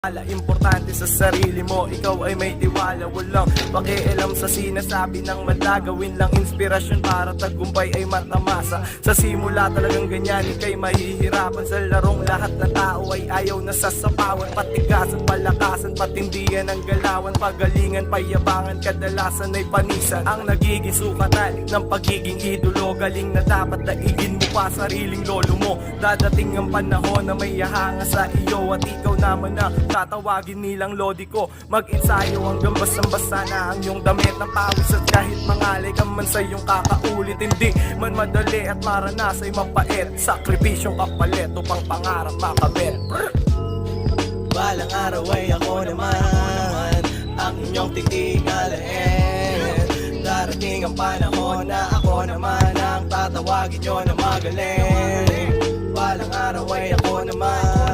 Importante sa sarili mo, ikaw ay may tiwala. Walang pakialam sa sinasabi ng madla. Gawin lang inspirasyon para tagumpay ay matamasa. Sa simula talagang ganyan, ikay mahihirapan. Sa larong lahat ng tao ay ayaw na sasapawan. Patigasan, palakasan, patindihan ang galawan. Pagalingan, payabangan, kadalasan ay panisan. Ang nagiging sukatan ng pagiging idolo. Galing na dapat daigin mo pa sariling lolo mo. Dadating ang panahon na may hahanga sa iyo. At ikaw naman na tatawagin nilang lodi ko. Mag-ensayo hanggang basang-basa na ang iyong damit ng pawis. At kahit mangalay ka man sa iyong kakaulit, hindi man madali at maranas ay mapait. Sakripisyong kapalit upang pangarap makamit. Balang araw ay ako naman ang inyong titingalain. Darating ang panahon na ako naman ang tatawagin nyo na magaling. Balang araw ay ako naman